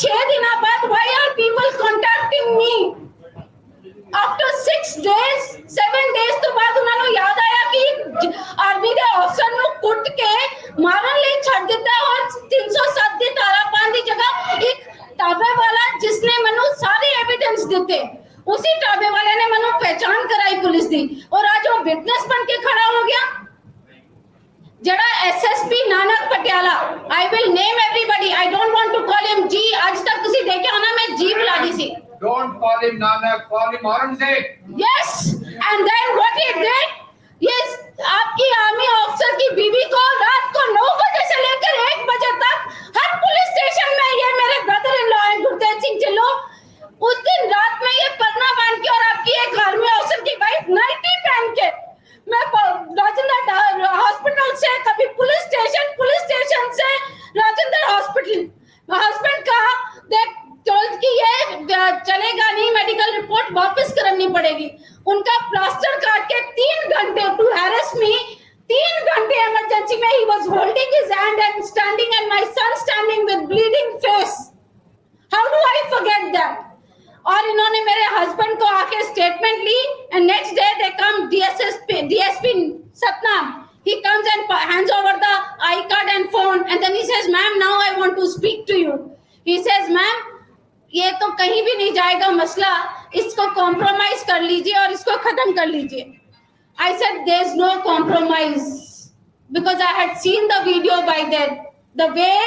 6 दिन बाद why are people contacting me? After 6 days, 7 days ਤੋਂ ਬਾਅਦ ਉਹਨਾਂ ਨੂੰ ਯਾਦ ਆਇਆ ਕਿ ਆਰਮੀ ਦੇ ਅਫਸਰ ਨੂੰ ਕੁੱਟ ਕੇ ਮਾਰਨ ਲਈ ਛੱਡ ਦਿੱਤਾ ਔਰ 307 ਦੀ ਧਾਰਾ ਪਾਉਣ ਦੀ ਜਗ੍ਹਾ ਇੱਕ ਢਾਬੇ ਵਾਲਾ जिसने ਮੈਨੂੰ ਸਾਰੇ एविडेंस ਦਿੱਤੇ उसी ढाबे वाले ने ਮੈਨੂੰ पहचान कराई पुलिस ਦੀ और आज वो विटनेस बन के खड़ा हो गया जड़ा SSP Nanak Patiala I will name everybody I don't want to call him ji आज तक ਤੁਸੀਂ ਦੇਖਿਆ ਹੋਣਾ मैं जी बुला दी सी Don't call him Nanak, call him Aurangzeb. yes and then what he did yes आपकी आर्मी ऑफिसर की बीवी को रात को 9 बजे से लेकर 1 बजे तक हर पुलिस स्टेशन में ये मेरे ब्रदर इन लॉ है गुरतेज सिंह ढिल्लों उस दिन रात में ये परना बांध के और आपकी एक आर्मी ऑफिसर की वाइफ नाइटी पहन के मैं राजेंद्र हॉस्पिटल से कभी पुलिस स्टेशन से राजेंद्र हॉस्पिटल हस्बैंड का देख टोल्ड कि ये चलेगा नहीं मेडिकल रिपोर्ट वापस करनी पड़ेगी उनका प्लास्टर काट के 3 घंटे टू हैरेस मी 3 घंटे इमरजेंसी में he was holding his hand and standing and my son standing with bleeding face how do I forget that और इन्होंने मेरे हस्बैंड को आके स्टेटमेंट ली and next day they come DSP Satnam he comes and hands over the I card and phone and then he says ma'am now I want to speak to you he says ma'am ये तो कहीं भी नहीं जाएगा मसला इसको compromise कर लीजिए और इसको खत्म कर लीजिए I said there's no compromise because I had seen the video by then the way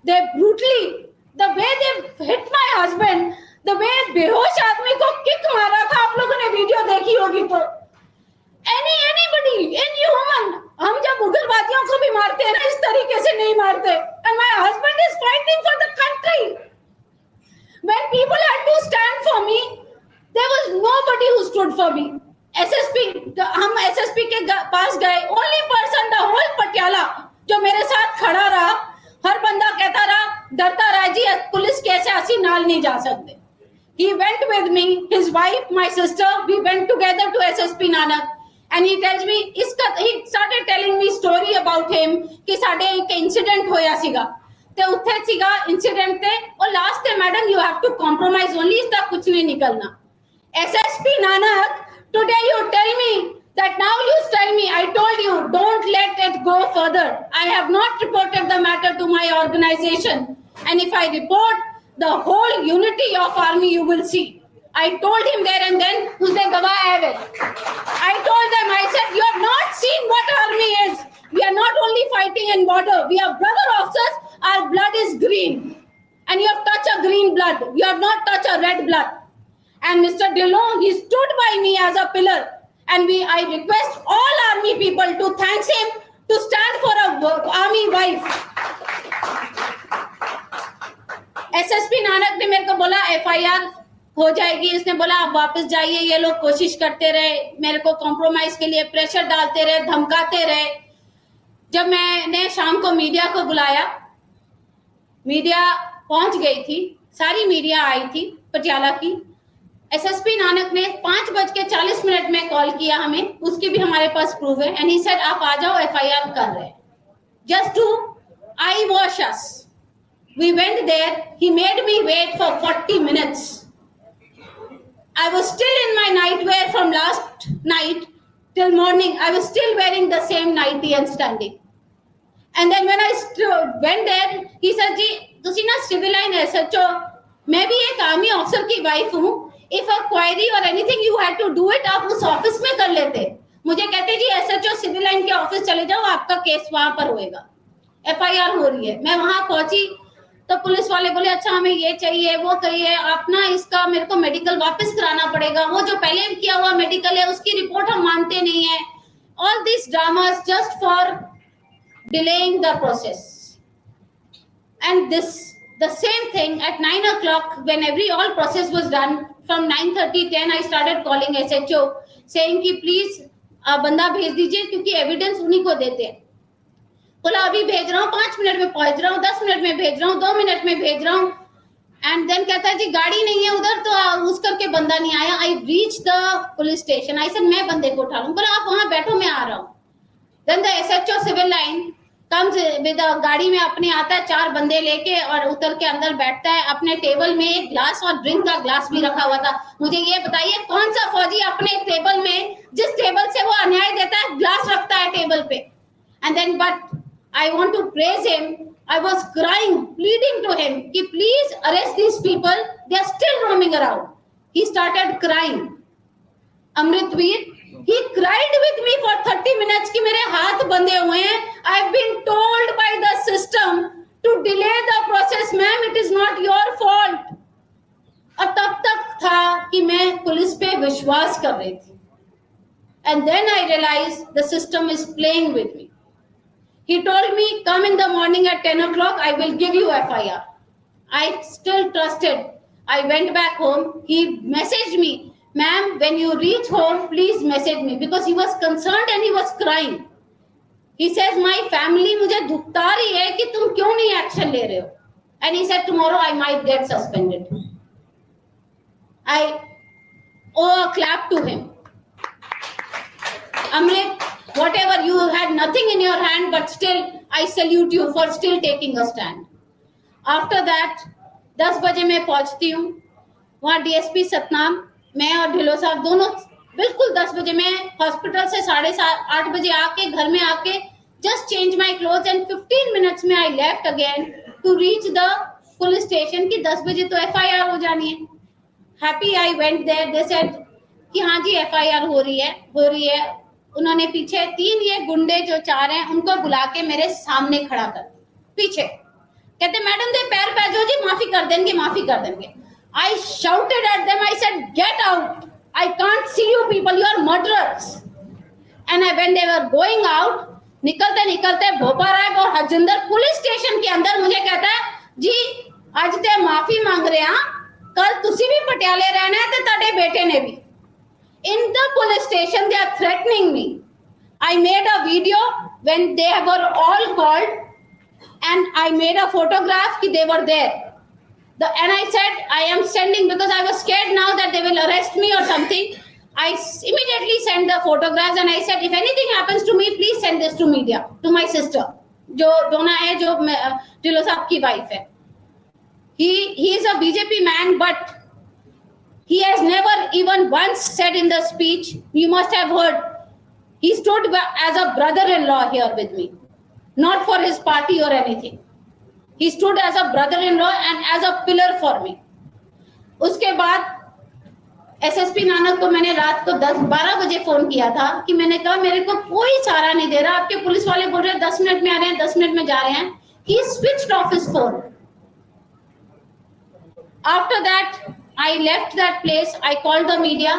they brutally the way they hit my husband the way बेहोश आदमी को किक मारा था आप लोगों ने वीडियो देखी होगी तो anybody any human हम जब उग्रवादियों को भी मारते हैं ना इस तरीके से नहीं मारते and my husband is fighting for the country when people had to stand for me there was nobody who stood for me SSP हम SSP के पास गए only person the whole Patiala जो मेरे साथ खड़ा रहा हर बंदा कहता रहा डरता रहा जी पुलिस कैसे ऐसी नाल नहीं जा सकते he went with me his wife my sister we went together to SSP Nanak and he tells me he started telling me story about him कि साडे एक इंसिडेंट होया सीगा ते उत्थे सीगा इंसिडेंट ते और लास्ट ते madam you have to compromise only इसका कुछ नहीं निकलना SSP Nanak today you tell me that now you tell me I told you don't let it go further I have not reported the matter to my organization and if I report the whole unity of army you will see I told him there and then उसने गवाह है I told them I said you have not seen what army is we are not only fighting in border we are brother officers our blood is green and you have touched a green blood you have not touched a red blood and Mr. Dillon he stood by me as a pillar and I request all army people to thank him to stand for a army wife SSP Nanak ने मेरे को बोला FIR हो जाएगी इसने बोला आप वापस जाइए ये लोग कोशिश करते रहे मेरे को कॉम्प्रोमाइज के लिए प्रेशर डालते रहे धमकाते रहे जब मैंने शाम को मीडिया को बुलाया मीडिया पहुंच गई थी सारी मीडिया आई थी पटियाला की SSP नानक ने 5:40 में कॉल किया हमें उसकी भी हमारे पास प्रूफ है एंड ही सेड आप आ जाओ FIR कर रहे just to eye wash us we went there he made me wait for 40 minutes I was still in my nightwear from last night till morning I was still wearing the same nightie and standing and then when I went there he said ji tusi na civil line SHO मैं भी एक army officer की wife हूँ if a query or anything you had to do it आप उस office में कर लेते मुझे कहते जी SHO सिविल लाइन के ऑफिस चले जाओ आपका केस वहां पर होएगा FIR हो रही है मैं वहां पहुंची तो पुलिस वाले बोले अच्छा हमें ये चाहिए वो चाहिए आप ना इसका मेरे को मेडिकल वापस कराना पड़ेगा वो जो पहले किया हुआ मेडिकल है उसकी रिपोर्ट हम मानते नहीं है all this dramas just for delaying the process and this the same thing at 9 o'clock when all process was done from 9:30 10 I started calling SHO saying कि प्लीज बंदा भेज दीजिए क्योंकि एविडेंस उन्हीं को देते हैं बोला अभी भेज रहा हूँ 5 मिनट में पहुंच रहा हूँ 10 मिनट में भेज रहा हूँ 2 मिनट में भेज रहा हूँ एंड देन कहता है जी गाड़ी नहीं है उधर तो उस करके बंदा नहीं आया I reach the police station I said मैं बंदे को उठा लूं बोला आप वहां बैठो मैं आ रहा हूँ then the SHO civil line comes with गाड़ी में अपने आता है, 4 बंदे लेके और उतर के अंदर बैठता है। अपने टेबल में एक ग्लास और ड्रिंक का ग्लास भी रखा हुआ था। मुझे ये बताइए कौन सा फौजी अपने टेबल में, जिस टेबल से वो अन्याय देता है, ग्लास रखता है टेबल पे? And then but I want to praise him, I was crying, pleading to him कि please arrest these people, they are still roaming around. He started crying. Amritvir, he cried with me for 30 minutes कि मेरे हाथ बंधे हुए हैं। I've been told by the system to delay the process, ma'am, it is not your fault। और तब तक था कि मैं पुलिस पे विश्वास कर रही थी। And then I realized the system is playing with me। He told me, come in the morning at 10 o'clock, I will give you FIR। I still trusted। I went back home, he messaged me, ma'am, when you reach home, please message me, because he was concerned and he was crying। He says, my family मुझे धुकता रही है कि तुम क्यों नहीं action ले रहे हो। And he said, tomorrow I might get suspended। I owe a clap to him। Amrit, whatever, you had nothing in your hand, but still I salute you for still taking a stand। After that 10 बजे मैं पहुंचती हूँ वहाँ DSP Satnam, मैं और ढिल्लो साहब दोनों बिल्कुल 10 बजे, मैं हॉस्पिटल से 7:30 बजे आके घर में आके just change my clothes and 15 minutes में I left again to reach the police station कि 10 बजे तो एफआईआर हो जानी है। Happy I went there, they said कि हाँ जी एफआईआर हो रही है। उन्होंने पीछे 3 ये गुंडे जो 4 हैं उनको बुला के मेरे सामने खड़ा कर पीछे, कहते मैडम दे पैर पैजो जी, माफी कर देंगे। I shouted at them, I said, get out, I can't see you people, you are murderers। And when they were going out, निकलते भोपा राय और हरजिंदर पुलिस स्टेशन के अंदर मुझे कहता है जी आज ते माफी मांग रहे हैं, कल तुसी भी पटियाले रहना है ते ताड़े बेटे ने भी। In the police station they are threatening me। I made a video when they were all called and I made a photograph कि they were there। And I said, I am sending, because I was scared now that they will arrest me or something। I immediately sent the photographs and I said, if anything happens to me, please send this to media, to my sister, जो डोना है, जो ढिल्लो साहब की wife है। He is a BJP man, but he has never even once said in the speech, you must have heard, he stood as a brother-in-law here with me, not for his party or anything। He stood as a brother-in-law and as a pillar for me। उसके बाद SSP Nanak को मैंने रात को 10-12 बजे phone किया था कि मैंने कहा मेरे को कोई सहारा नहीं दे रहा, आपके पुलिस वाले बोल रहे हैं 10 मिनट में आ रहे हैं, 10 मिनट में जा रहे हैं। He switched off his phone। After that I left that place, I called the media।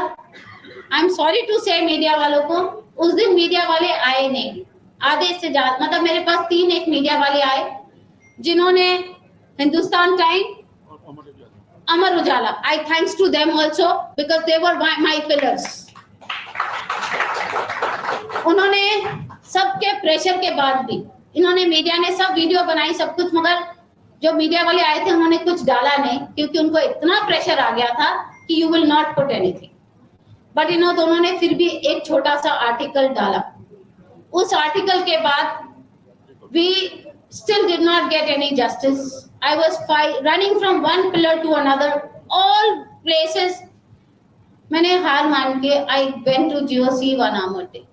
I'm sorry to say media वालों को, उस दिन मीडिया वाले आए नहीं, आधे से ज्यादा, मतलब मेरे पास 3 मीडिया वाले आए जिन्होंने Hindustan time, Amar Ujala, I thanks to them also because they were my pillars. उन्होंने सबके प्रेशर के बाद भी, इन्होंने, मीडिया ने सब वीडियो बनाई सब कुछ, मगर जो मीडिया वाले आए थे उन्होंने कुछ डाला नहीं क्योंकि उनको इतना प्रेशर आ गया था कि you will not put anything. But in दोनों ने फिर भी एक छोटा सा आर्टिकल डाला। उस आर्टिकल के बाद we still did not get any justice। I was running from one pillar to another, all places। मैंने हार मान के I went to GOC Vanamate,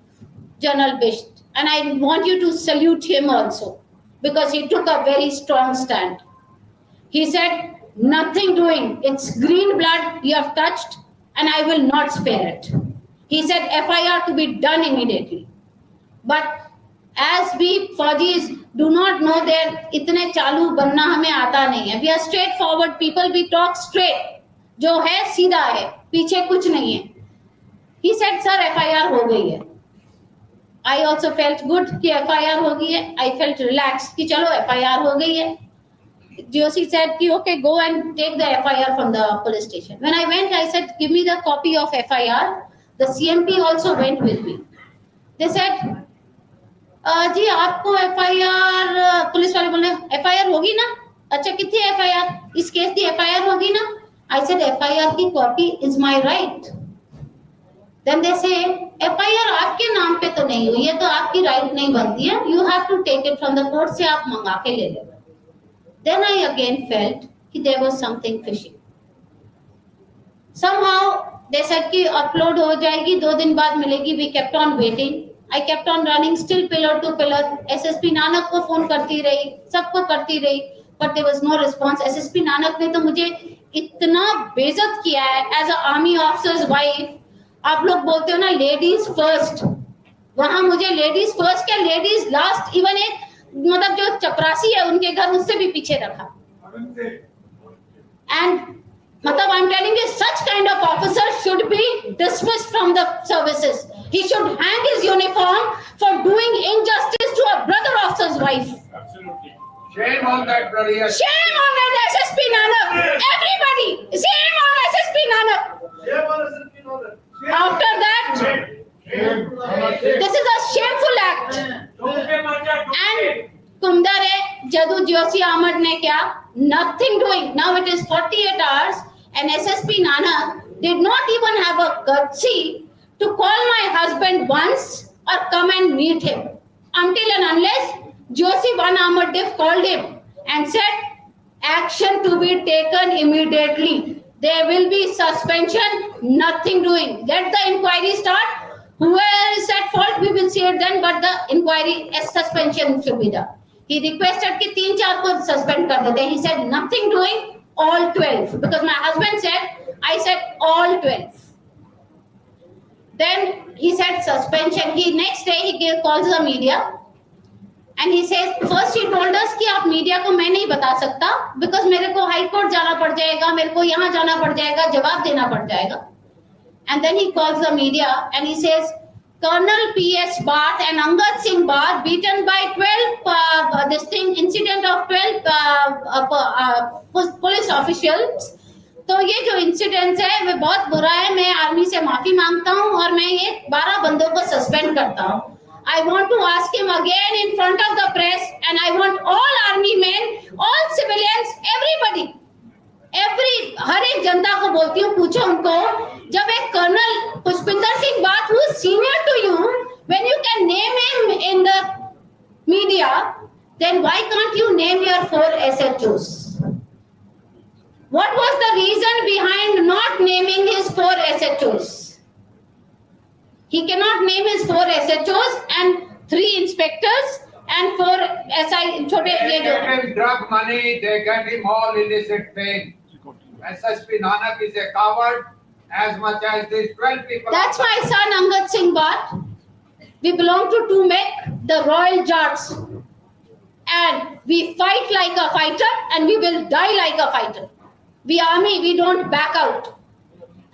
General Bisht, and I want you to salute him also because he took a very strong stand। He said, nothing doing, it's green blood you have touched and I will not spare it। He said FIR to be done immediately। But as we फौजीज do not know that इतने चालू बनना हमें आता नहीं है। We are straightforward people, we talk straight, जो है सीधा है, पीछे कुछ नहीं है। He said sir FIR हो गई है। I also felt good कि FIR हो गई है। I felt relaxed कि चलो FIR हो गई है। GOC said कि okay go and take the FIR from the police station। When I went I said give me the copy of FIR। The CMP also went with me। They said जी आपको FIR, police वाले बोल रहे FIR होगी ना, अच्छा कितनी FIR, इस case की FIR होगी ना। I said FIR की copy is my right। Then they say FIR आपके नाम पे तो नहीं हुई है, तो आपकी राइट नहीं बनती है, you have to take it from the court से आप मंगा के ले लो. Then I again felt कि there was something fishy. Somehow they said कि upload हो जाएगी, 2 दिन बाद मिलेगी. We kept on waiting. I kept on running still pillar to pillar. SSP Nanak को फोन करती रही, सबको करती रही, but there was no response. SSP Nanak ने तो मुझे इतना बेइज्जत किया है as a army officer's wife. आप लोग बोलते हो ना लेडीज फर्स्ट, वहां मुझे लेडीज फर्स्ट क्या लेडीज लास्ट, इवन एक मतलब जो चपरासी है उनके घर उससे भी पीछे रखा. And मतलब I'm telling you, such kind of officer should be dismissed from the services. He should hang his uniform for doing injustice to a brother officer's wife. Absolutely. Shame on that bloody. Shame on that SSP Nanak. Everybody, shame on SSP Nanak. Shame on SSP Nanak. After that, this is a shameful act. And कुमदर है जदू जोशी अहमद ने क्या, nothing doing. Now it is 48 hours and SSP Nanak did not even have a courtesy to call my husband once or come and meet him, until and unless Joshi Ban Ahmad Dev called him and said action to be taken immediately. There will be suspension, nothing doing. Let the inquiry start. Whoever is at fault, we will see it then, but the inquiry suspension should be done. He requested कि 3-4 को suspend कर देते. He said nothing doing, all 12. Because my husband said, I said all 12. Then he said suspension. Next day he calls the media and he says, first he told us कि आप media को मैं नहीं बता सकता because मेरे को high court जाना पड़ जाएगा, मेरे को यहाँ जाना पड़ जाएगा, जवाब देना पड़ जाएगा. And then he calls the media and he says, Colonel P.S. Bhatt and Angad Singh Bhatt beaten by 12, incident of 12 police officials. तो ये जो इंसिडेंट है वो बहुत बुरा है. मैं आर्मी से माफी मांगता हूँ और मैं ये 12 बंदों को सस्पेंड करता हूँ. I want to ask him again in front of the press and I want all army men, all civilians, everybody. हर एक जनता को बोलती हूँ, पूछो उनको, जब एक कर्नल पुष्पिंदर सिंह बात who is senior to you, when you can name him in the media, then why can't you name your 4 SHOs? What was the reason behind not naming his 4 SHOs? He cannot name his 4 SHOs and 3 inspectors and 4 SI. They get him drug money, they get him all illicit thing. SSP Nanak is a coward as much as these 12 people. That's my son Angad Singh Bhatt. We belong to TUMEC, the Royal Jats. And we fight like a fighter and we will die like a fighter. We army, we don't back out.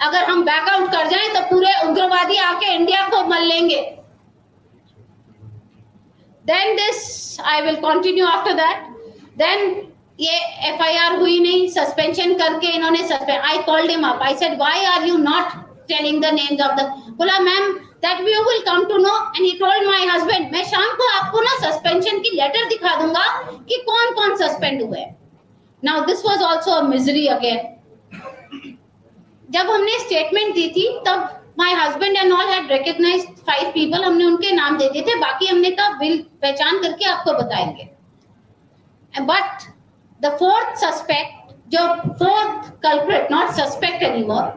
अगर हम back out कर जाएं तो पूरे उग्रवादी आके India को मल लेंगे. Then this, I will continue after that. Then ये FIR हुई नहीं, सस्पेंशन करके इन्होंने suspend. I called him up. I said, why are you not telling the names of the? बोला ma'am, that you will come to know. And he told my husband, मैं शाम को आपको ना सस्पेंशन की लेटर दिखा दूंगा कि कौन कौन सस्पेंड हुए. Now this was also a misery again. जब हमने स्टेटमेंट दी थी तब my husband and all had recognized 5 people. हमने उनके नाम दे दिए थे, बाकी हमने कहा बिल पहचान करके आपको बताएंगे. But the 4th suspect, जो 4th culprit, not suspect anymore,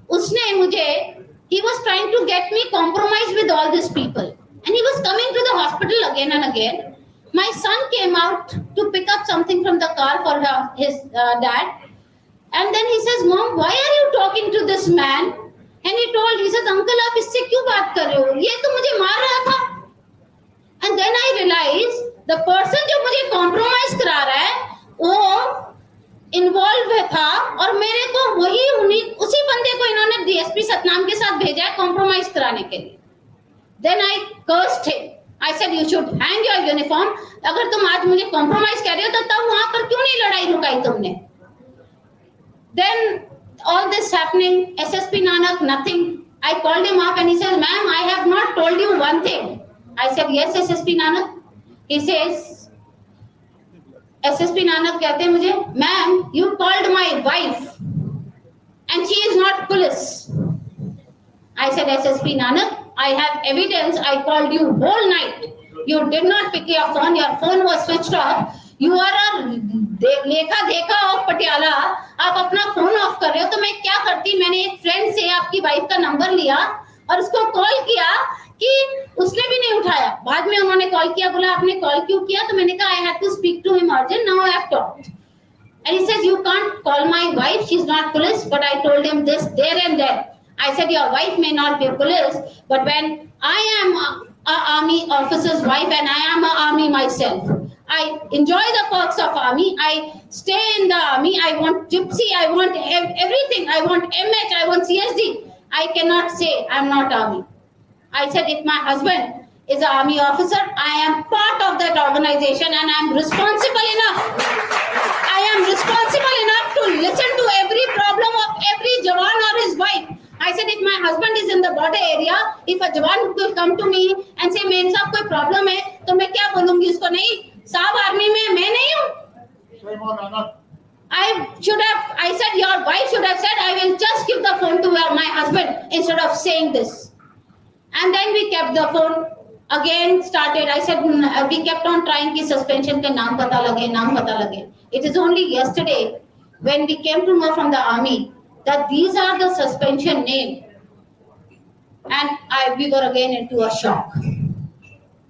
उसने मुझे, he was trying to get me compromised with all these people and he was coming to the hospital again and again. My son came out to pick up something from the car for his dad, and then he says, Mom, why are you talking to this man? And he says, Uncle, आप इससे क्यों बात कर रहे हो? ये तो मुझे मार रहा था. And then I realized the person जो मुझे compromise करा रहा है वो इन्वॉल्व था और मेरे को उसी बंदे को इन्होंने डीएसपी सतनाम के साथ भेजा है कॉम्प्रोमाइज कराने के लिए. Then I cursed him. I said you should hang your uniform. अगर तुम आज मुझे कॉम्प्रोमाइज कर रहे हो तो तब वहां पर क्यों नहीं लड़ाई रुकाई तुमने? Then all this happening, SSP Nanak, nothing. I called him up and he says, ma'am, I have not told you one thing. I said, yes, SSP Nanak. He says, SSP Nanak कहते हैं मुझे, ma'am, you called my wife and she is not police. I said, SSP Nanak, I have evidence. I called you whole night. You did not pick your phone. Your phone was switched off. You are a लेखा देखा of Patiala. आप अपना phone of कर रहे हो. तो मैं क्या करती, मैंने एक फ्रेंड से आपकी वाइफ का नंबर लिया और उसको कॉल किया कि उसने भी नहीं उठाया. बाद में उन्होंने कॉल किया, बोला आपने कॉल क्यों किया? तो मैंने कहा I had to speak to him urgent. Now I have talked. And he says, you can't call my wife. She's not police. But I told him this there and then. I said, your wife may not be police, but when I am a army officer's wife and I am an army myself, I enjoy the perks of army. I stay in the army. I want gypsy. I want everything. I want MH. I want CSD. I cannot say I'm not army. I said, if my husband is an army officer, I am part of that organization and I am responsible enough. I am responsible enough to listen to every problem of every Jawan or his wife. I said, if my husband is in the border area, if a Jawan will come to me and say, मेरे साथ कोई problem है, तो मैं क्या बोलूँगी उसको? नहीं, साहब आर्मी में मैं नहीं हूँ. I said, your wife should have said, I will just give the phone to my husband instead of saying this. And then we kept the phone. Again started. I said, we kept on trying कि suspension के नाम पता लगे. It is only yesterday when we came to know from the army that these are the suspension name, and we were again into a shock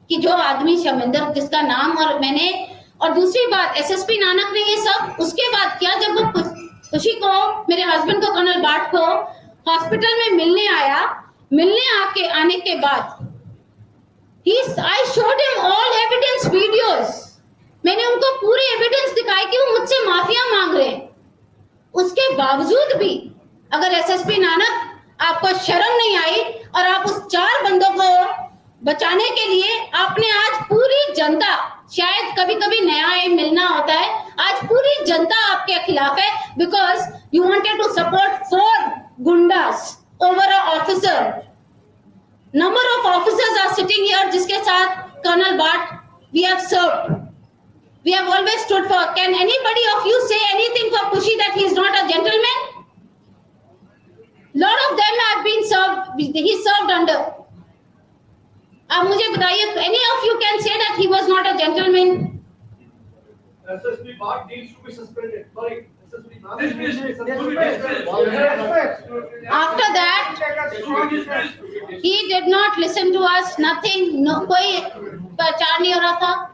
कि जो आदमी शमिंदर जिसका नाम और दूसरी बात एसएसपी नानक ने ये सब उसके बाद किया जब वो खुशी को मेरे हस्बैंड को कर्नल बाट को हॉस्पिटल में मिलने आने के बाद I showed him all evidence videos. मैंने उनको पूरे एविडेंस दिखाए कि वो मुझसे माफिया मांग रहे हैं. उसके बावजूद भी अगर एसएसपी नानक आपको शर्म नहीं आई और आप उस 4 बंदों को बचाने के लिए आपने आज पूरी जनता, शायद कभी-कभी न्याय मिलना होता है, आज पूरी जनता आपके खिलाफ है because you wanted to support 4 गुंडास over an officer. Number of officers are sitting here जिसके साथ कर्नल बाट we have served. We have always stood for. Can anybody of you say anything for Kushi that he is not a gentleman? Lot of them have been served. He served under. अब मुझे बताइए, any of you can say that he was not a gentleman? SSP Bhatt needs to be suspended. Sorry, SSP Nanak needs to be suspended. After that, he did not listen to us. Nothing. No, कोई प्रचार नहीं हो रहा था.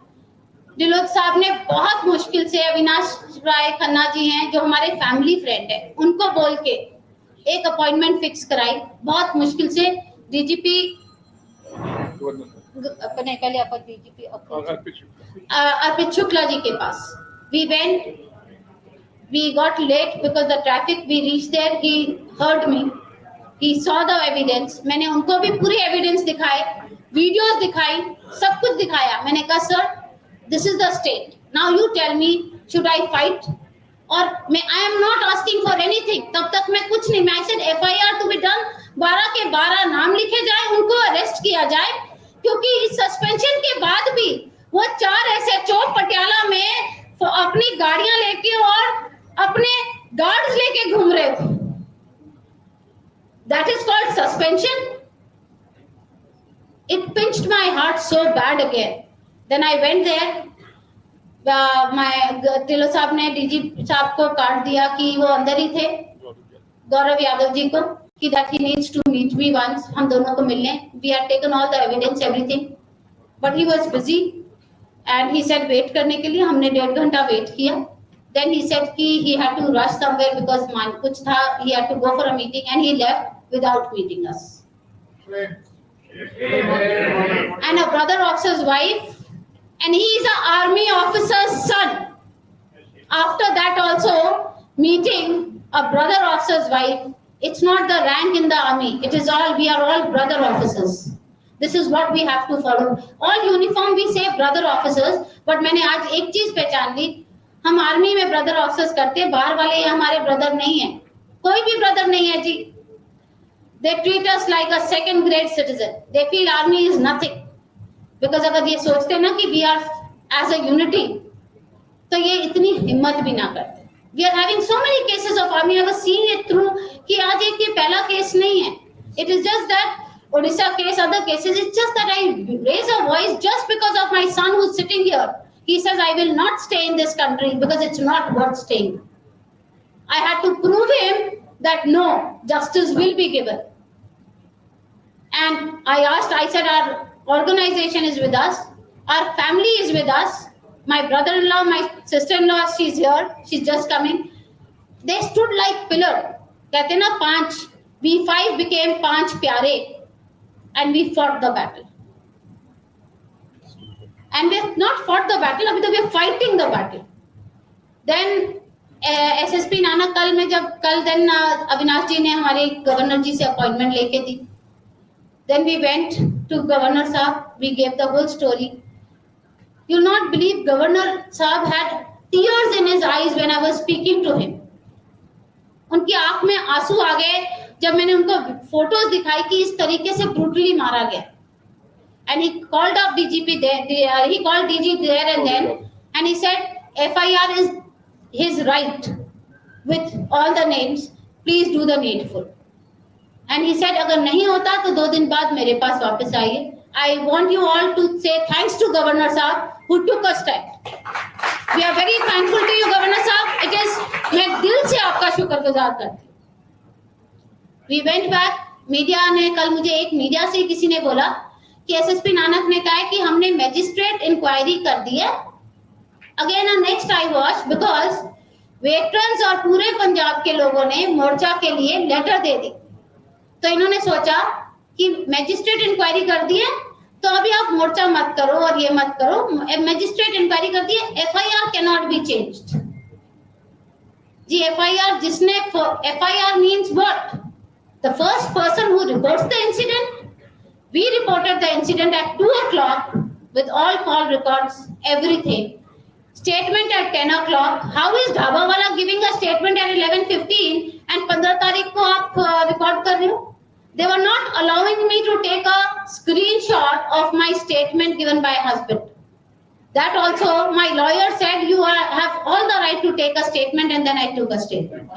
दिलोक साहब ने बहुत मुश्किल से, अविनाश राय खन्ना जी हैं जो हमारे फैमिली फ्रेंड है, उनको बोल के एक अपॉइंटमेंट फिक्स कराई. बहुत मुश्किल से डीजीपी अपने पहले अपन डीजीपी अर्पित शुक्ला जी के पास. We went, we got late because the traffic. We reached there. He heard me. He saw the evidence. मैंने उनको भी पूरी एविडेंस दिखाए, वीडियोस दिखाई, सब कुछ दिखाया. मैंने कहा sir, this is the state. Now you tell me, should I fight? और मैं I am not asking for anything. तब तक मैं कुछ नहीं. I said FIR to be done. 12 के 12 नाम लिखे जाए, उनको अरेस्ट किया जाए, क्योंकि इस सस्पेंशन के बाद भी वो 4 SHO पटियाला में अपनी गाड़ियां लेके और अपने गार्ड्स लेके घूम रहे थे. That is called suspension. It pinched my heart so bad again. Then I went there. Dhillon साहब ने डीजी साहब को कार्ड दिया कि वो अंदर ही थे, गौरव यादव जी को, कि that he needs to meet me once. हम दोनों को मिलने. We had taken all the evidence, everything, but he was busy and he said wait करने के लिए. हमने 1.5 घंटा वेट किया. Then he said कि he had to rush somewhere because कुछ था, he had to go for a meeting and he left without meeting us. And a brother officer's wife, and he is an army officer's son. After that also meeting a brother officer's wife, it's not the rank in the army. It is all, we are all brother officers. This is what we have to follow. All uniform we say brother officers, but मैंने आज एक चीज पहचान ली, हम army में brother officers करते हैं, बाहर वाले हमारे ब्रदर नहीं है, कोई भी ब्रदर नहीं है जी. They treat us like a second grade citizen. They feel army is nothing. Because अगर ये सोचते ना कि we are as a unity, तो ये इतनी हिम्मत भी ना करते. We are having so many cases of army. I was seeing it through कि आज एक ये पहला केस नहीं है. It is just that Odisha case, other cases, it's just that I raise a voice just because of my son who's sitting here. He says, I will not stay in this country because it's not worth staying. I had to prove him that no, justice will be given. And I said, our organization is with us, our family is with us. My brother-in-law, my sister-in-law, she's here, she's just coming. They stood like pillar. कहते ना पांच, we five became पांच प्यारे, and we fought the battle. And we've not fought the battle, अभी तो we're fighting the battle. Then SSP Nanak कल में जब कल then अविनाश जी ने हमारे गवर्नर जी से अपॉइंटमेंट लेके दी. Then we went to Governor Saab, we gave the whole story. You'll not believe Governor Saab had tears in his eyes when I was speaking to him. उनकी आंख में आंसू आ गए जब मैंने उनको फोटोज दिखाई कि इस तरीके से ब्रूटली मारा गया. And he called up DGP there, he called DG there and then, and he said FIR is his right with all the names, please do the needful. And he said अगर नहीं होता तो 2 दिन बाद मेरे पास वापस आइए. I want you all to say thanks to Governor Saab who took a step. We are very thankful to you, Governor Saab. It is, मैं दिल से आपका शुक्रगुजार करती हूँ. We went back. मीडिया ने कल मुझे एक मीडिया से किसी ने बोला कि एसएसपी नानक ने कहा है कि हमने मैजिस्ट्रेट इंक्वायरी कर दी है. Again next I watch because veterans और पूरे पंजाब के लोगों ने मोर्चा के लिए लेटर दे दी. तो इन्होंने सोचा कि मैजिस्ट्रेट इंक्वायरी कर दी है तो अभी आप मोर्चा मत करो और ये मत करो. मैजिस्ट्रेट इंक्वायरी कर दी है, FIR can not be changed. जी एफआईआर जिसने FIR means what? The first person who reports the incident. We reported the incident at 2 o'clock with all call records, everything. Statement at 10 o'clock. How is dhaba वाला giving a statement at 11:15 and 15 तारीख को आप record कर रहे हो? They were not allowing me to take a screenshot of my statement given by husband. That also, my lawyer said you have all the right to take a statement, and then I took a statement.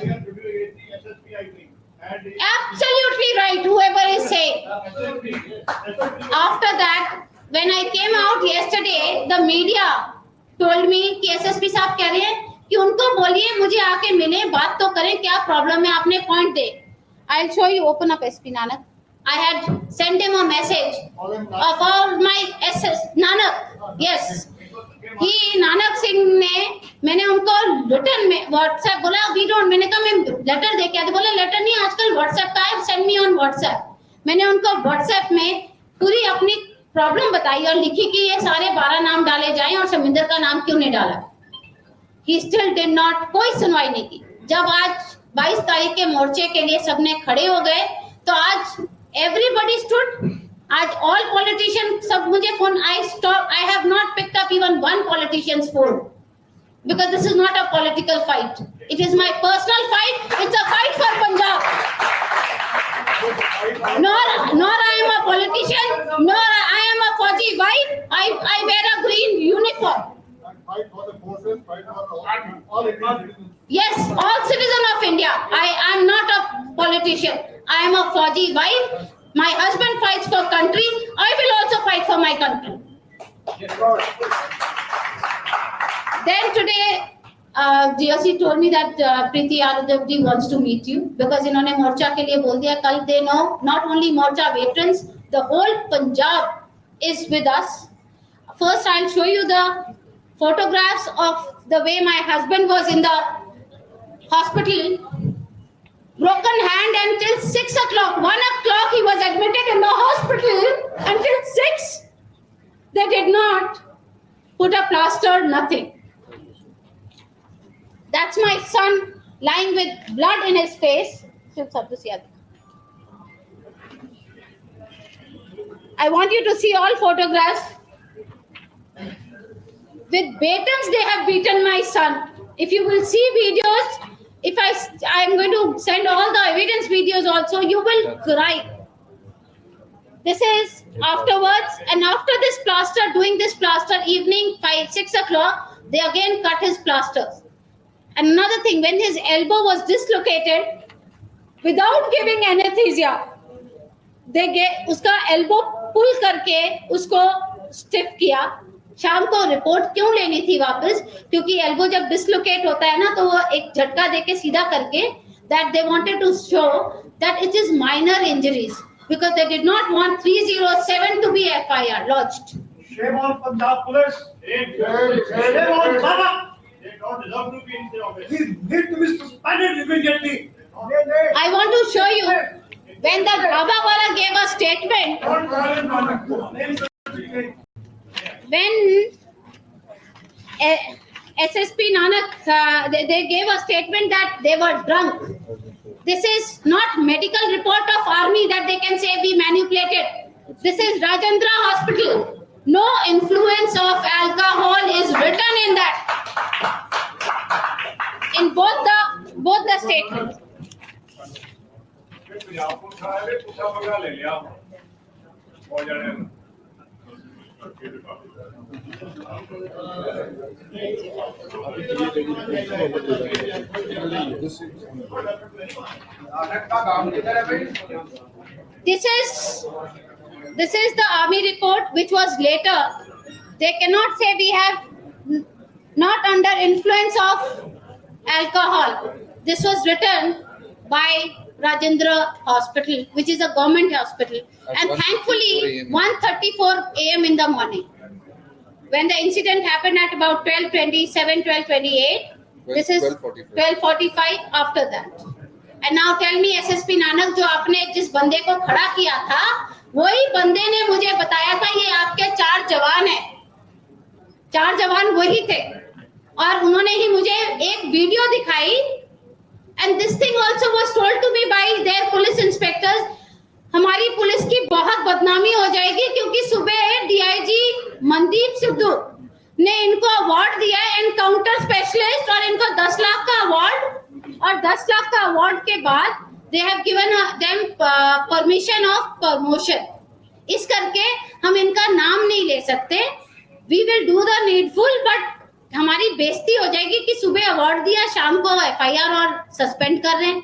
Absolutely right, whoever is saying. After that, when I came out yesterday, the media told me कि SSP साहब कह रहे हैं कि उनको बोलिए मुझे आके मिले, बात तो करें, क्या प्रॉब्लम है, आपने point they. I'll show you. Open up SP Nanak. I had sent him a message about my SS Nanak. Yes. He Nanak Singh ने मैंने उनको रिटर्न में WhatsApp बोला we don't. मैंने कहा मैं लेटर दे के आती. बोला लेटर नहीं, आजकल WhatsApp का है, send me on WhatsApp. मैंने उनको WhatsApp में पूरी अपनी प्रॉब्लम बताई और लिखी कि ये सारे 12 नाम डाले जाएं और शमिंदर का नाम क्यों नहीं डाला. He still did not. कोई सुनवाई नहीं की. जब आज 22 तारीख के मोर्चे के लिए सबने खड़े हो गए तो आज एवरीबडी स्टूड. आज ऑल पॉलिटिशियन सब मुझे phone. I have not picked up even one politicians phone because this is not a political fight. It is my personal fight. It's a fight for Punjab. nor I am a politician, nor I am a Fauji wife. I wear a green uniform. Fight for the forces, fight for all Indians. Yes, all citizens of India. I am not a politician. I am a Fauji wife. My husband fights for country. I will also fight for my country. Then today, GOC told me that Preeti Yadav ji wants to meet you because इन्होंने मोर्चा के लिए बोल दिया. कल they know not only Morcha veterans, the whole Punjab is with us. First, I'll show you the photographs of the way my husband was in the hospital, broken hand until 6 o'clock. 1 o'clock he was admitted in the hospital. Until 6 they did not put a plaster, nothing. That's my son lying with blood in his face. I want you to see all photographs. With batons they have beaten my son. If you will see videos, if I am going to send all the evidence videos also, you will cry. This is afterwards, and after this plaster, doing this plaster evening 5-6 o'clock, they again cut his plasters. And another thing, when his elbow was dislocated, without giving anesthesia, उसका elbow पुल करके उसको stiff किया। शाम को report क्यों लेनी थी वापस? क्योंकि एल्बो जब डिसलोकेट होता है ना तो वो एक झटका देके सीधा करके, that they wanted to show that it is minor injuries because they did not want 307 to be FIR lodged. Shame on Punjab police. Shame on Baba. They don't deserve to be in the office. He need to be suspended immediately. I want to show you when the Baba wala gave a statement, when SSP Nanak, they gave a statement that they were drunk. This is not medical report of army that they can say we manipulated. This is Rajendra Hospital. No influence of alcohol is written in that. In both the statements. Nanak का काम किधर है भाई? This is the army report which was later. They cannot say we have not under influence of alcohol. This was written by Rajendra Hospital, which is a government hospital. And thankfully, 1:34 a.m. in the morning. When the incident happened at about 12:27, 12:28, this is 12:45 after that. And now tell me, SSP Nanak, जो आपने जिस बंदे को खड़ा किया था, वही बंदे ने मुझे बताया था ये आपके 4 जवान हैं। 4 जवान वही थे और उन्होंने ही मुझे एक वीडियो दिखाई। And this thing also was told to me by their police inspectors. हमारी पुलिस की बहुत बदनामी हो जाएगी क्योंकि सुबह DIG मनदीप सिद्धू ने इनको अवार्ड दिया है एनकाउंटर स्पेशलिस्ट और इनको 10 लाख का अवार्ड, और 10 लाख का अवार्ड के बाद they have given them permission of promotion. इस करके हम इनका नाम नहीं ले सकते। We will do the needful, but हमारी बेइज्जती हो जाएगी कि सुबह अवार्ड दिया, शाम को FIR और सस्पेंड कर रहे हैं।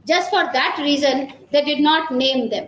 Just for that reason they did not name them.